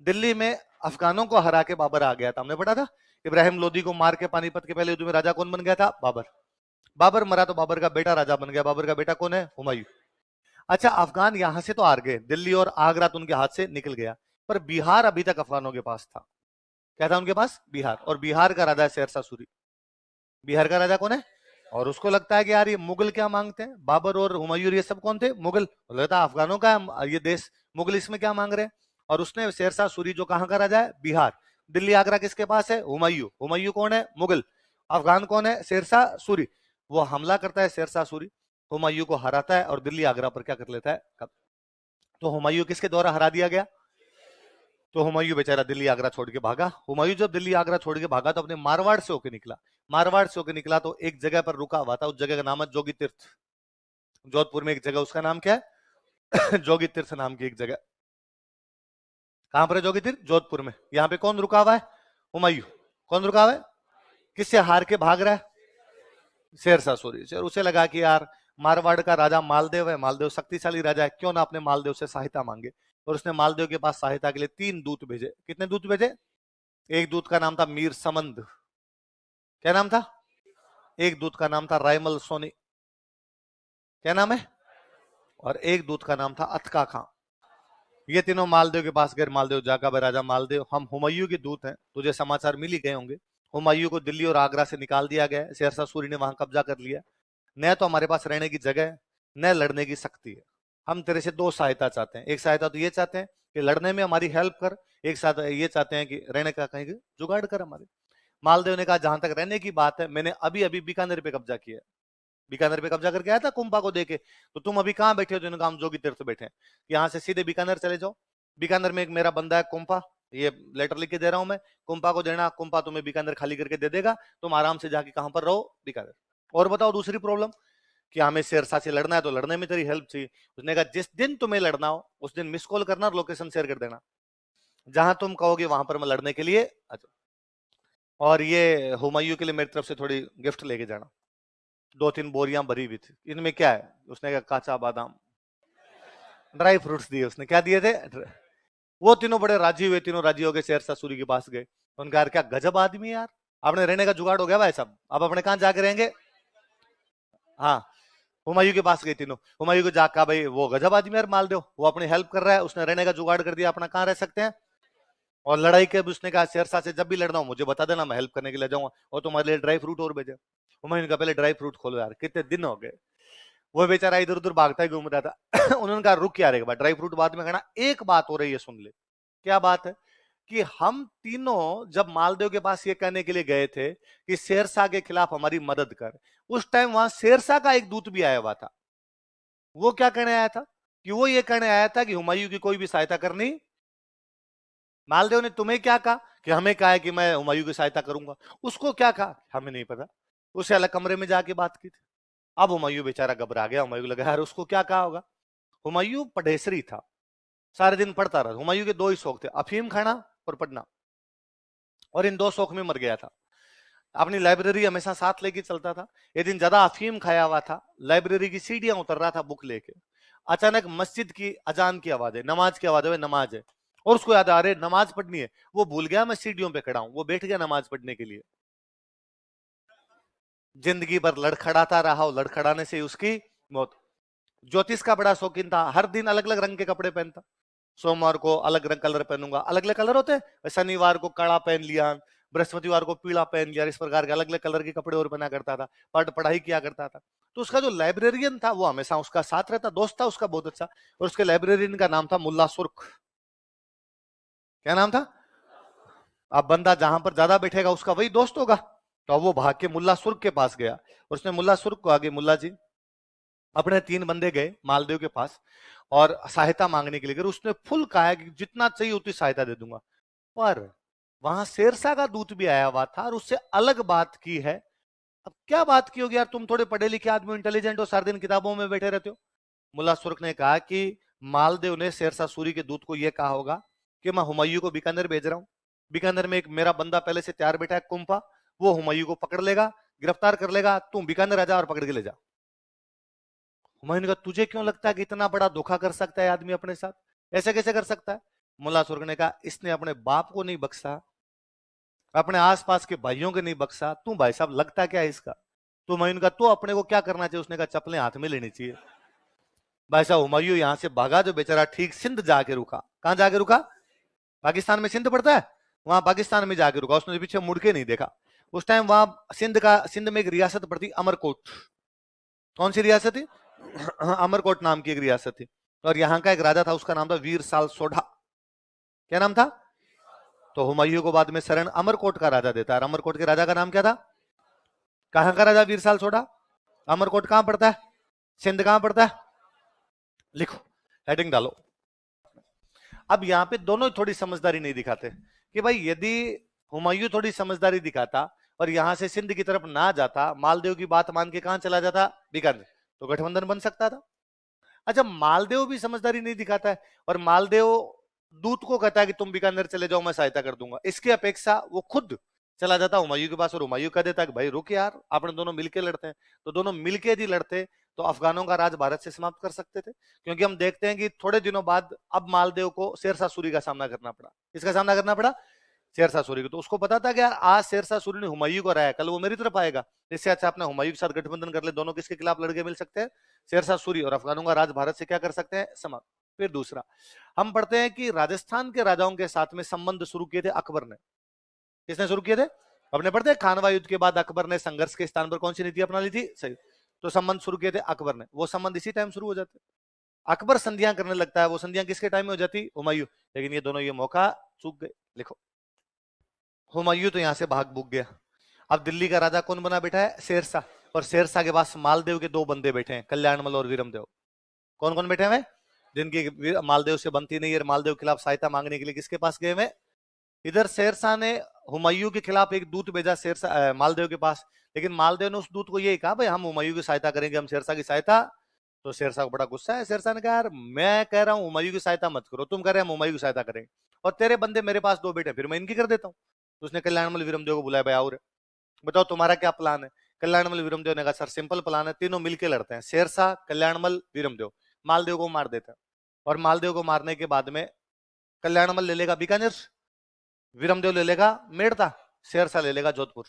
दिल्ली में अफगानों को हरा के बाबर आ गया था, हमने पढ़ा था। इब्राहिम लोदी को मार के पानीपत के पहले युद्ध में राजा कौन बन गया था? बाबर। बाबर मरा तो बाबर का बेटा राजा बन गया। बाबर का बेटा कौन है? हुमायूं। अच्छा, अफगान यहां से तो हार गए, दिल्ली और आगरा तो उनके हाथ से निकल गया, पर बिहार अभी तक अफगानों के पास था। क्या था उनके पास? बिहार। और बिहार का राजा है शेरशाह सूरी। बिहार का राजा कौन है? और उसको लगता है कि यार ये मुगल क्या मांगते हैं, बाबर और हुमायूं ये सब कौन थे? मुगल। लगता है अफगानों का है ये देश, मुगल इसमें क्या मांग रहे हैं। और उसने शेरशाह सूरी जो कहां का राजा है? बिहार। दिल्ली आगरा किसके पास है? हुमायूं। हुमायूं कौन है? मुगल। अफगान कौन है? शेरशाह सूरी। वो हमला करता है शेरशाह सूरी, हुमायूं को हराता है और दिल्ली आगरा पर क्या कर लेता है? तो हुमायूं किसके द्वारा हरा दिया गया? तो हुमायूं बेचारा दिल्ली आगरा छोड़ के भागा। हुमायूं जब दिल्ली आगरा छोड़ के भागा तो अपने मारवाड़ से होकर निकला। मारवाड़ से होकर निकला तो एक जगह पर रुका हुआ था, उस जगह का नाम है जोगी तीर्थ। जोधपुर में एक जगह, उसका नाम क्या है? जोगी तीर्थ नाम की एक जगह। कहां पर है जोगी तीर्थ? जोधपुर में। यहां पे कौन रुका हुआ है? हुमायूं। कौन रुका हुआ है? किससे हार के भाग रहा है? शेरशाह सूरी से। और उसे लगा कि यार मारवाड़ का राजा मालदेव है, मालदेव शक्तिशाली राजा है, क्यों ना अपने मालदेव से सहायता मांगे। और उसने मालदेव के पास सहायता के लिए 3 दूत भेजे। कितने दूत भेजे? एक दूत का नाम था मीर समंद। क्या नाम था? एक दूत का नाम था रायमल सोनी। क्या नाम है? और एक दूत का नाम था अतका खां। ये तीनों मालदेव के पास गए। मालदेव जाका, भाई राजा मालदेव, हम हुमायूं के दूत हैं, तुझे समाचार मिल ही गए होंगे। हुमायूं को दिल्ली और आगरा से निकाल दिया गया है, शेरशाह सूरी ने वहां कब्जा कर लिया। न तो हमारे पास रहने की जगह है, न लड़ने की शक्ति है। हम तेरे से 2 सहायता चाहते हैं। एक सहायता तो ये चाहते हैं कि लड़ने में हमारी हेल्प कर, एक सहायता ये चाहते हैं कि रहने का कहीं जुगाड़ कर हमारे। मालदेव ने कहा जहां तक रहने की बात है, मैंने अभी अभी बीकानेर पे कब्जा किया है। बीकानेर पे कब्जा करके आया था कुंभा को देके। तो तुम अभी कहां बैठे हो? जिन्होंने काम जोगी तीर्थ बैठे हैं। यहाँ से सीधे बीकानेर चले जाओ। बीकानेर में एक मेरा बंदा है कुंभा, ये लेटर लिख के दे रहा हूं मैं, कुंभा को देना। कुंभा तुम्हें बीकानेर खाली करके दे देगा, तुम आराम से जाके कहां पर रहो? बीकानेर। और बताओ दूसरी प्रॉब्लम, कि हमें शेरशाह से लड़ना है तो लड़ने में तेरी हेल्प चाहिए। उसने कहा जिस दिन तुम्हें लड़ना हो उस दिन मिस कॉल करना और लोकेशन शेयर कर देना, जहां तुम कहोगे वहां पर मैं लड़ने के लिए आ जाऊं। और ये हुमायूं के लिए मेरी तरफ से थोड़ी गिफ्ट लेके जाना। 2-3 बोरियां भरी हुई थी। इनमें क्या है? उसने कहा काचा बादाम, ड्राई फ्रूट्स दिए उसने। क्या दिए थे? वो तीनों बड़े राजी हुए, तीनों राजी हो गए, शेरशाह सूरी के पास गए। उनका यार क्या गजब आदमी है यार, आपने रहने का जुगाड़ हो गया भाई साहब, आप अपने कहां जाके रहेंगे? हाँ, हुमायूं के पास गए तीनों। हुमायूं को जाकर भाई वो गजब आदमी यार मालदेव, वो अपनी हेल्प कर रहा है, उसने रहने का जुगाड़ कर दिया, अपना कहां रह सकते हैं। और लड़ाई के उसने कहा शेरशाह से जब भी लड़ना हो मुझे बता देना, मैं हेल्प करने के लिए जाऊंगा, और तुम्हारे लिए ड्राई फ्रूट और भेजे। हुमायूं का पहले ड्राई फ्रूट खोलो यार, कितने दिन हो गए। वो बेचारा इधर उधर भागता ही घूम रहा था। उन्होंने कहा रुक क्या रहेगा, ड्राई फ्रूट बाद में खाना, एक बात हो रही है सुन ले। क्या बात है? कि हम तीनों जब मालदेव के पास ये कहने के लिए गए थे कि शेरशाह के खिलाफ हमारी मदद कर, उस टाइम वहां शेरशाह का एक दूत भी आया हुआ था। वो क्या कहने आया था? कि वो ये कहने आया था कि हुमायूं की कोई भी सहायता करनी। मालदेव ने तुम्हें क्या कहा? कि हमें कहा है कि मैं हुमायूं की सहायता करूंगा। उसको क्या कहा हमें नहीं पता, उसे अलग कमरे में जाके बात की थी। अब हुमायूं बेचारा घबरा गया। हुमायूं लगा यार उसको क्या कहा होगा। हुमायूं पढ़ेसरी था, सारे दिन पढ़ता रहा। हुमायूं के 2 ही शौक थे, अफीम खाना और पढ़ना, और इन 2 शौक में मर गया था। अपनी लाइब्रेरी हमेशा साथ लेके चलता था। एक दिन ज्यादा अफीम खाया हुआ था, लाइब्रेरी की सीढ़ियां उतर रहा था बुक लेके। अचानक मस्जिद की अजान की आवाज है, नमाज की आवाज है, नमाज है। और उसको याद आ रहा है नमाज पढ़नी है। वो भूल गया मैं सीढ़ियों पे खड़ा हूं, वो बैठ गया नमाज पढ़ने के लिए। जिंदगी भर लड़खड़ाता रहा, और लड़खड़ाने से उसकी मौत। ज्योतिष का बड़ा शौकीन था, हर दिन अलग अलग रंग के कपड़े पहनता। सोमवार को अलग रंग कलर पहनूंगा, अलग अलग कलर होते हैं, शनिवार को काला पहन लिया, बृहस्पतिवार को पीला पहन लिया, इस प्रकार के अलग अलग कलर के कपड़े और पहना करता था। पढ़ाई किया करता था। तो उसका जो लाइब्रेरियन था वो हमेशा उसका साथ रहता, दोस्त था उसका बहुत अच्छा। और उसके लाइब्रेरियन का नाम था मुल्ला सुर्ख। क्या नाम था? अब बंदा जहां पर ज्यादा बैठेगा उसका वही दोस्त होगा। तो वो भाग के मुल्ला सुर्ख के पास गया, और उसने मुल्ला सुर्ख को आगे, मुल्ला जी, अपने 3 बंदे गए मालदेव के पास और सहायता मांगने के लिए गए। उसने फुल कहा कि जितना चाहिए उतनी सहायता दे दूंगा। पर वहां शेरशाह का दूत भी आया हुआ था और उससे अलग बात की है। अब क्या बात की होगी यार, तुम थोड़े पढ़े लिखे आदमी, इंटेलिजेंट हो, सारे दिन किताबों में बैठे रहते हो। मुल्ला सुर्ख ने कहा कि मालदेव ने शेरशाह सूरी के दूत को यह कहा होगा कि मैं हुमायूं को बीकानेर भेज रहा हूं। बीकानेर में एक मेरा बंदा पहले से तैयार बैठा है कुंपा, वो हुमायूं को पकड़ लेगा, गिरफ्तार कर लेगा, तुम बीकानेर आ जा और पकड़ के ले जा। हुमायूं ने कहा तुझे क्यों लगता है कि इतना बड़ा धोखा कर सकता है आदमी अपने साथ? ऐसे कैसे कर सकता है? मुल्लासुर ने कहा इसने अपने बाप को नहीं बख्शा, अपने आसपास के भाइयों के नहीं बख्शा, तू भाई साहब लगता क्या है इसका? तो हुमायूं का तो अपने को क्या करना चाहिए? उसने कहा चप्पलें हाथ में लेनी चाहिए। भाई साहब हुमायूं यहां से भागा, जो बेचारा ठीक सिंध जाके रुका। कहां जाके रुका? पाकिस्तान में सिंध पड़ता है, वहां पाकिस्तान में जाके रुका। उसने पीछे मुड़ के नहीं देखा। उस टाइम वहां सिंध में एक रियासत पड़ती अमरकोट। कौन सी रियासत थी? अमरकोट नाम की एक रियासत थी। और यहाँ का एक राजा था, उसका नाम था वीर साल सोढ़ा। क्या नाम था? तो हुमायूं को बाद में शरण अमरकोट का राजा देता है। अमरकोट के राजा का नाम क्या था? कहां का राजा वीर साल सोढ़ा? अमरकोट कहां पड़ता है? सिंध कहां पड़ता है? लिखो, हेडिंग डालो। अब यहां पे दोनों थोड़ी समझदारी नहीं दिखाते कि भाई यदि हुमायूं थोड़ी समझदारी दिखाता और यहां से सिंध की तरफ ना जाता, मालदेव की बात मान के कहां चला जाता? बीकानेर, तो गठबंधन बन सकता था। अच्छा, मालदेव भी समझदारी नहीं दिखाता है और मालदेव दूत को कहता है कि तुम बीकानेर चले जाओ, मैं सहायता कर दूंगा। इसकी अपेक्षा वो खुद चला जाता हुमायूं के पास और हुमायूं कह देता कि भाई रुक यार, आपने दोनों मिलके लड़ते हैं। तो दोनों मिलके यदि लड़ते तो अफगानों का राज भारत से समाप्त कर सकते थे। क्योंकि हम देखते हैं कि थोड़े दिनों बाद अब मालदेव को शेरशाह सूरी का सामना करना पड़ा। किसका सामना करना पड़ा? शेरशाह सूरी को। तो उसको पता था कि यार आज शेरशाह सूरी ने हुमायूं को हराया, कल वो मेरी तरफ आएगा। इससे अच्छा अपने हुमायूं के साथ गठबंधन कर ले, दोनों किसके खिलाफ लड़के मिल सकते हैं? शेरशाह सूरी, और अफगानों का राज भारत से क्या कर सकते हैं? समाप्त। फिर दूसरा हम पढ़ते हैं कि राजस्थान के राजाओं के साथ में संबंध शुरू किए थे अकबर ने। किसने शुरू किए थे? अपने पढ़ते हैं खानवा युद्ध के बाद अकबर ने संघर्ष के स्थान पर कौन सी नीति अपना ली थी? सही। तो संबंध शुरू किए थे अकबर ने। वो संबंध इसी टाइम शुरू हो जाते। अकबर संधियां करने लगता है, वो संधियां किसके टाइम में हो जाती? हुमायूं। लेकिन ये दोनों ये मौका चूक गए। लिखो, हुमायूं तो यहां से भाग भूग गया। अब दिल्ली का राजा कौन बना बैठा है? शेरशाह। और शेरशाह के पास मालदेव के दो बंदे बैठे हैं, कल्याणमल और वीरमदेव। कौन कौन बैठे हुए? जिनकी मालदेव से बनती नहीं है, मालदेव के खिलाफ सहायता मांगने के लिए किसके पास गए हुए? इधर शेरशाह ने हुमायूं के खिलाफ एक दूत भेजा शेरशाह मालदेव के पास। लेकिन मालदेव ने उस दूत को यही कहा भाई हम हुमायूं की सहायता करेंगे, हम शेरशाह की सहायता। तो शेरशाह को बड़ा गुस्सा है। शेरशाह ने कहा यार मैं कह रहा हूं हुमायूं की सहायता मत करो, तुम कह रहे हम हुमायूं की सहायता करेंगे, और तेरे बंदे मेरे पास दो बेटे, फिर मैं इनकी कर देता हूँ। तो उसने कल्याणमल वीरमदेव को बुलाया, भाई आओ रे, बताओ तुम्हारा क्या प्लान है? कल्याणमल वीरमदेव ने कहा सर सिंपल प्लान है, तीनों मिलकर लड़ते हैं, शेरशाह कल्याणमल वीरमदेव। मालदेव को मार देते हैं, और मालदेव को मारने के बाद में कल्याणमल ले लेगा बीकानेर, वीरमदेव ले लेगा मेड़ता, शेरशाह ले लेगा जोधपुर।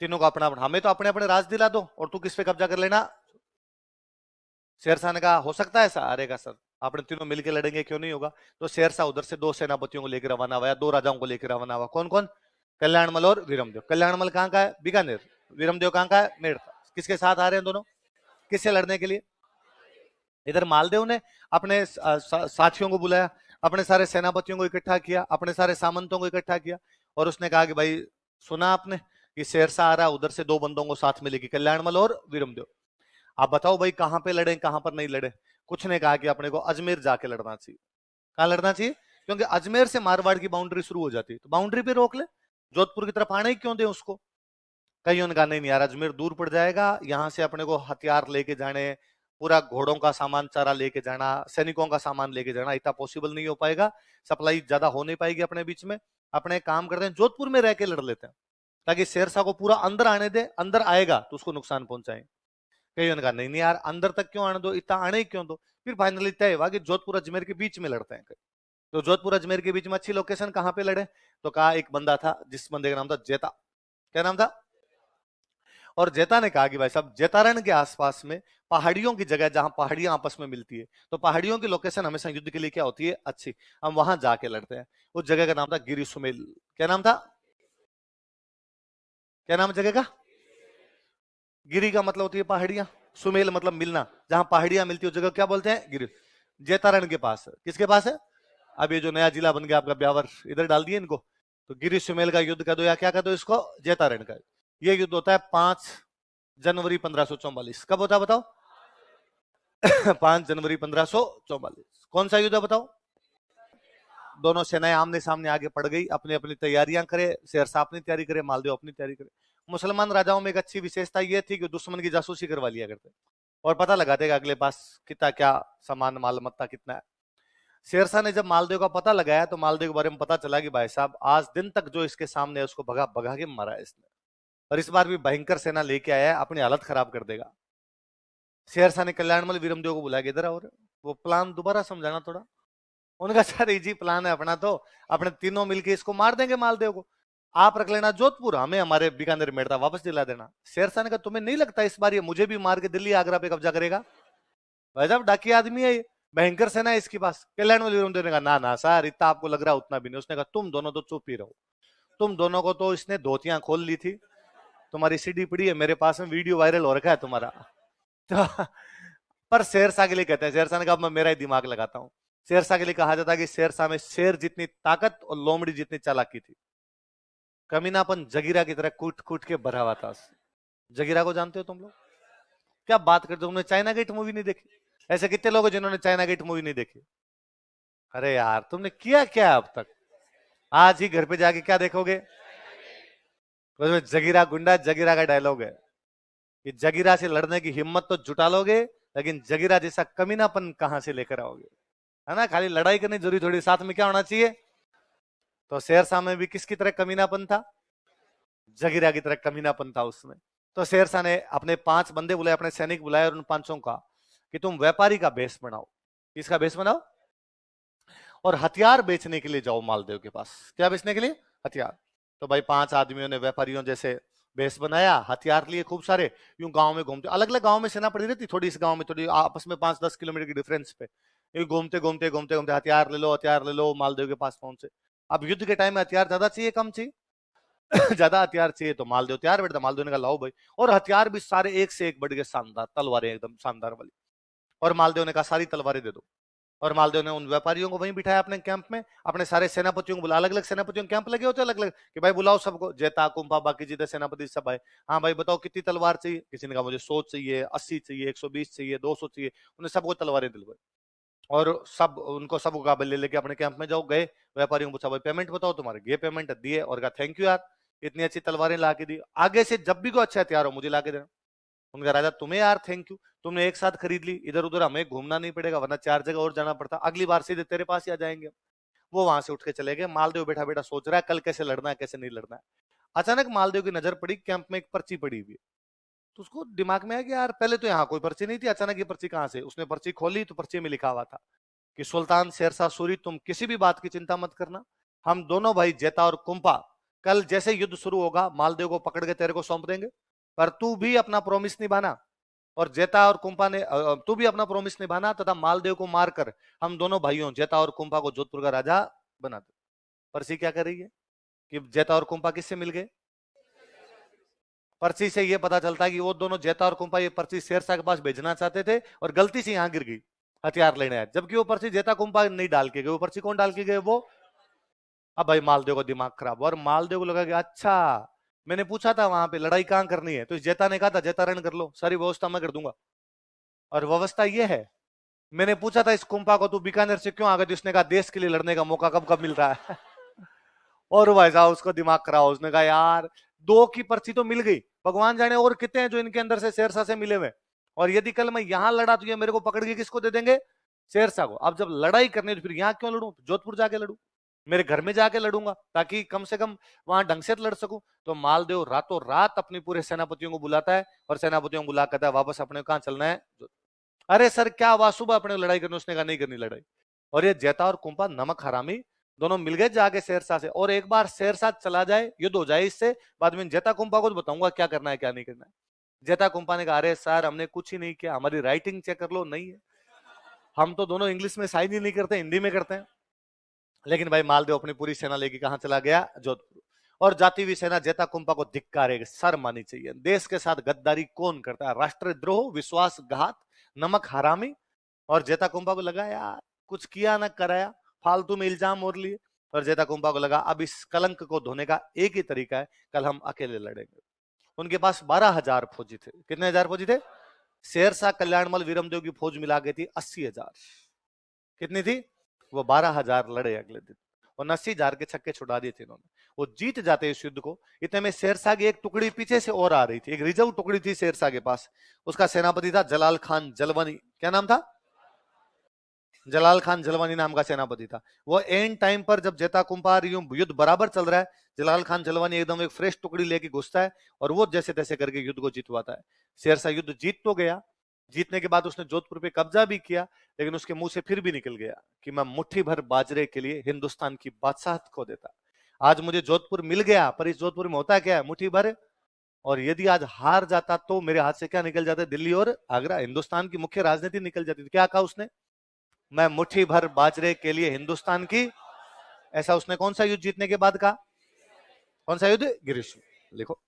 तीनों को अपना अपना, हमें तो अपने अपने राज दिला दो और तू किस पे कब्जा कर लेना। शेरशाह ने कहा हो सकता है ऐसा? अरे का सर आपने तीनों मिलकर लड़ेंगे, क्यों नहीं होगा। तो शेरशाह उधर से दो सेनापतियों को लेकर रवाना हुआ, दो राजाओं को लेकर रवाना हुआ। कौन कौन? कल्याणमल और वीरमदेव। कल्याणमल कहाँ का है? बीकानेर। वीरमदेव कहाँ का है? मेड़ता। किसके साथ आ रहे हैं दोनों? किससे लड़ने के लिए? इधर मालदेव ने अपने साथियों को बुलाया, अपने सारे सेनापतियों को इकट्ठा किया, अपने सारे सामंतों को इकट्ठा किया, और उसने कहा कि भाई सुना आपने कि शेरशाह आ रहा, उधर से दो बंदों को साथ में लेके, कल्याणमल और वीरमदेव। आप बताओ भाई कहां पे लड़े कहां पर नहीं लड़े। कुछ ने कहा कि अपने को अजमेर जाके लड़ना चाहिए। कहां लड़ना चाहिए? क्योंकि अजमेर से मारवाड़ की बाउंड्री शुरू हो जाती है, तो बाउंड्री पे रोक ले, जोधपुर की तरफ आने ही क्यों दे उसको। कईयों ने कहा नहीं यार अजमेर दूर पड़ जाएगा, यहां से अपने को हथियार लेके जाने, पूरा घोड़ों का सामान चारा लेके जाना, सैनिकों का सामान लेके जाना, इतना पॉसिबल नहीं हो पाएगा, सप्लाई ज्यादा हो नहीं पाएगी अपने बीच में। अपने काम करते हैं जोधपुर में रह के लड़ लेते हैं, ताकि शेरशाह को पूरा अंदर आने दे, अंदर आएगा तो उसको नुकसान पहुंचाएंगे। कईयों ने कहा नहीं नहीं यार अंदर तक क्यों आने दो, इतना आने ही क्यों दो। फिर फाइनली तय हुआ कि जोधपुर अजमेर के बीच में लड़ते हैं। तो जोधपुर अजमेर के बीच में अच्छी लोकेशन कहां पे लड़े? तो कहा एक बंदा था, जिस बंदे का नाम था जेता। क्या नाम था? और जेता ने कहा कि भाई साहब जेतारण के आसपास में पहाड़ियों की जगह, जहां पहाड़ियां आपस में मिलती है, तो पहाड़ियों की लोकेशन हमेशा युद्ध के लिए क्या होती है? अच्छी। हम वहां जाके लड़ते हैं। उस जगह का नाम था गिरी सुमेल। क्या नाम था? क्या नाम जगह का? गिरी का मतलब होती है पहाड़ियां, सुमेल मतलब मिलना, जहां पहाड़ियां मिलती है उस जगह क्या बोलते हैं? गिरी। जेतारण के पास। किसके पास है? अब ये जो नया जिला बन गया आपका ब्यावर, इधर डाल दिए इनको। तो गिरी सुमेल का युद्ध कर दो, या क्या कर दो इसको? जेतारण का। ये युद्ध होता है 5 जनवरी 1544। कब होता है बताओ? 5 जनवरी 1544। कौन सा युद्ध है बताओ? दोनों सेनाएं आमने सामने आगे पड़ गई, अपनी अपनी तैयारियां करे, शेरशाह अपनी तैयारी करे, मालदेव अपनी तैयारी करे। मुसलमान राजाओं में एक अच्छी विशेषता यह थी कि दुश्मन की जासूसी करवा लिया करते और पता लगाते कि अगले पास कितना क्या सामान माल मत्ता कितना है। शेरशाह ने जब मालदेव का पता लगाया तो मालदेव के बारे में पता चला कि भाई साहब आज दिन तक जो इसके सामने है उसको भगा भगा के मारा है इसने, और इस बार भी भयंकर सेना लेके आया है, अपनी हालत खराब कर देगा। शेरशाह ने कल्याणमल वीरमदेव को बुलाया, इधर और वो प्लान दोबारा समझाना थोड़ा। उनका सर इजी प्लान है अपना, तो अपने तीनों मिलके इसको मार देंगे मालदेव को। आप रख लेना जोधपुर, हमें हमारे बीकानेर मेड़ता वापस दिला देना। शेरशाह ने कहा तुम्हें नहीं लगता इस बार ये मुझे भी मार के दिल्ली आगरा पे कब्जा करेगा? भाई साहब डाकिया आदमी है ये, भयंकर सेना है इसके पास। कल्याण वाली ने कहा ना ना सर इतना आपको लग रहा उतना भी नहीं। उसने कहा तुम दोनों तो चुप ही रहो, तुम दोनों को तो इसने धोतियां खोल ली थी, तुम्हारी सीडी पड़ी है मेरे पास में, वीडियो वायरल हो रखा है तुम्हारा। तो पर शेरशाह के लिए कहते हैं, शेरशाह ने कहा मैं मेरा ही दिमाग लगाता हूँ। शेरशाह के लिए कहा जाता है कि शेरशाह में शेर जितनी ताकत और लोमड़ी जितनी चालाकी थी। कमीनापन जगीरा की तरह कूट कूट के भरा हुआ था। जगीरा को जानते हो तुम लोग? क्या बात करते हो, तुमने चाइना गेट मूवी नहीं देखी? ऐसे कितने लोग हैं जिन्होंने चाइना गेट मूवी नहीं देखी? अरे यार तुमने किया क्या अब तक? आज ही घर पे जाके क्या देखोगे? उसमें जगीरा गुंडा, जगीरा का डायलॉग है कि जगीरा से लड़ने की हिम्मत तो जुटा लोगे, लेकिन जगीरा जैसा कमीनापन कहां से लेकर आओगे? है ना, खाली लड़ाई करनी जरूरी थोड़ी, साथ में क्या होना चाहिए? तो शेरशाह में भी किसकी तरह कमीनापन था? जगीरा की तरह कमीनापन था उसमें। तो शेरशाह ने अपने 5 बंदे बुलाए, अपने सैनिक बुलाए, और उन 5 का कि तुम व्यापारी का बेस बनाओ। किसका बेस बनाओ? और हथियार बेचने के लिए जाओ मालदेव के पास। क्या बेचने के लिए? हथियार। तो भाई 5 आदमियों ने व्यापारियों जैसे बेस बनाया, हथियार लिए खूब सारे, यूं गांव में घूमते, अलग अलग गांव में सेना पड़ी रहती, थोड़ी इस गांव में थोड़ी आपस में 5-10 किलोमीटर की डिफरेंस पे, ये घूमते घूमते घूमते घूमते हथियार ले लो, हथियार ले लो, मालदेव के पास पहुंचे। अब युद्ध के टाइम में हथियार ज्यादा चाहिए कम चाहिए? ज्यादा हथियार चाहिए, तो मालदेव तैयार बैठा, मालदेव ने कहा लाओ भाई। और हथियार भी सारे एक से एक बढ़ के शानदार, तलवारें एकदम शानदार वाली। और मालदेव ने कहा सारी तलवारें दे दो। और मालदेव ने उन व्यापारियों को वहीं बिठाया अपने कैंप में, अपने सारे सेनापतियों को बुला, अलग अलग सेनापतियों के कैंप लगे होते अलग अलग, कि भाई बुलाओ सबको, जेता कुंभा बाकी जितने सेनापति सब आए। हाँ भाई बताओ कितनी तलवार चाहिए? किसी ने कहा मुझे 100 चाहिए, 80 चाहिए, 120 चाहिए, 200 चाहिए। उन्हें सबको तलवारें दिलवाई, और सब उनको सब काबिल ले लेके अपने कैंप में जाओ गए। व्यापारियों को पूछा भाई पेमेंट बताओ तुम्हारे, ये पेमेंट दिए, और कहा थैंक यू यार इतनी अच्छी तलवारें ला के दी, आगे से जब भी कोई अच्छा हथियार हो मुझे ला के देना। उनका राजा तुम्हें यार थैंक यू, तुमने एक साथ खरीद ली, इधर उधर हमें घूमना नहीं पड़ेगा, वरना 4 जगह और जाना पड़ता, अगली बार सीधे तेरे पास ही आ जाएंगे। वो वहां से उठ के चले गए। मालदेव बैठा बैठा सोच रहा है कल कैसे लड़ना है कैसे नहीं लड़ना है। अचानक मालदेव की नजर पड़ी कैंप में एक पर्ची पड़ी हुई, तो उसको दिमाग में आया कि यार पहले तो यहाँ कोई पर्ची नहीं थी, अचानक ये पर्ची कहाँ से? उसने पर्ची खोली तो पर्ची में लिखा हुआ था कि सुल्तान शेरशाह सूरी तुम किसी भी बात की चिंता मत करना, हम दोनों भाई जेता और कुंपा कल जैसे युद्ध शुरू होगा मालदेव को पकड़ के तेरे को सौंप देंगे, पर तू भी अपना प्रॉमिस निभाना, और जेता और कुंपा ने तू भी अपना प्रॉमिस निभाना, तथा मालदेव को मारकर हम दोनों भाइयों जेता और कुंपा को जोधपुर का राजा बना दे। पर्ची क्या कर रही है कि जेता और कुंपा किससे मिल गए? पर्ची से ये पता चलता है कि वो दोनों जेता और कुंपा ये पर्ची शेरशाह के पास भेजना चाहते थे, और गलती से यहां गिर गई हथियार लेने आए, जबकि वो पर्ची जेता कुंपा नहीं डाल के गए, वो पर्ची कौन डाल के गए? वो। अब भाई मालदेव को दिमाग खराब, और मालदेव को लगा कि अच्छा मैंने पूछा था वहां पे लड़ाई कहां करनी है, तो इस जेता ने कहा था जेता रण कर लो, सारी व्यवस्था मैं कर दूंगा। और व्यवस्था ये है, मैंने पूछा था इस कुंपा को तू बीकानेर से क्यों आ गया, जिसने कहा देश के लिए लड़ने का मौका कब कब मिल रहा है। और भाई साहब उसको दिमाग खराब, उसने कहा यार 2 की पर्ची तो मिल गई, भगवान जाने और कितने हैं जो इनके अंदर से शेरशाह से मिले हुए, और यदि कल मैं यहां लड़ा तो ये मेरे को पकड़ के किसको दे देंगे? शेरशाह को। अब जब लड़ाई करनी तो फिर यहां क्यों लड़ूं, जोधपुर जाके लड़ूं, मेरे घर में जाके लड़ूंगा, ताकि कम से कम वहां ढंग से लड़ सकूं। तो मालदेव रातों रात अपने पूरे सेनापतियों को बुलाता है, और सेनापतियों को बुला कहता है वापस अपने कहां चलना है? अरे सर क्या हुआ, सुबह अपने लड़ाई करनी? उसने कहा नहीं करनी लड़ाई। और ये जेता और कुंपा नमक हरामी दोनों मिल गए जाके शेरशाह से, और एक बार शेरशाह चला जाए युद्ध हो जाए इससे, बाद में जेता कुंपा को बताऊंगा क्या करना है क्या नहीं करना है। जेता कुंपा ने कहा अरे सर हमने कुछ ही नहीं किया, हमारी राइटिंग चेक कर लो, नहीं है, हम तो दोनों इंग्लिश में साइन ही नहीं करते, हिंदी में करते हैं। लेकिन भाई मालदेव अपनी पूरी सेना लेके कहां चला गया? जोधपुर। और जाती हुई सेना जेता कुंपा को धिक्कारेगी, सर मानी चाहिए, देश के साथ गद्दारी कौन करता है, राष्ट्रद्रोह, विश्वासघात, नमक हरामी। और जेता कुंपा को लगा यार कुछ किया ना कराया, फालतू में इल्जाम और लिए। और जेता कुंपा को लगा अब इस कलंक को धोने का एक ही तरीका है, कल हम अकेले लड़ेंगे। उनके पास 12,000 फौजी थे। कितने हजार फौजी थे? शेरशाह, कल्याणमल, वीरमदेव की फौज मिला के थी 80,000। कितनी थी? वो 12,000 लड़े अगले दिन, और 80,000 के छक्के छुड़ा दिए थे इन्होंने। वो जीत जाते इस युद्ध को। इतने में शेरशाह की एक टुकड़ी पीछे से और आ रही थी, एक रिजर्व टुकड़ी थी शेरशाह के पास। उसका सेनापति था जलाल खान जलवनी। क्या नाम था? जलाल खान जलवानी नाम का सेनापति था। वो एंड टाइम पर जब जेता कुंपार युद्ध बराबर चल रहा है, जलाल खान जलवानी एकदम एक फ्रेश टुकड़ी लेके घुसता है, और वो जैसे तैसे करके युद्ध को जितवाता है। शेरशाह युद्ध जीत तो गया, जीतने के बाद उसने जोधपुर पे कब्जा भी किया, लेकिन उसके मुंह से फिर भी निकल गया कि मैं मुट्ठी भर बाजरे के लिए हिंदुस्तान की बादशाहत खो देता। आज मुझे जोधपुर मिल गया, पर इस जोधपुर में होता क्या है, मुट्ठी भर। और यदि आज हार जाता तो मेरे हाथ से क्या निकल जाता, दिल्ली और आगरा, हिंदुस्तान की मुख्य राजनीति निकल जाती थी। क्या कहा उसने, मैं मुट्ठी भर बाजरे के लिए हिंदुस्तान की। ऐसा उसने कौन सा युद्ध जीतने के बाद कहा, कौन सा युद्ध, गिरिश। लिखो।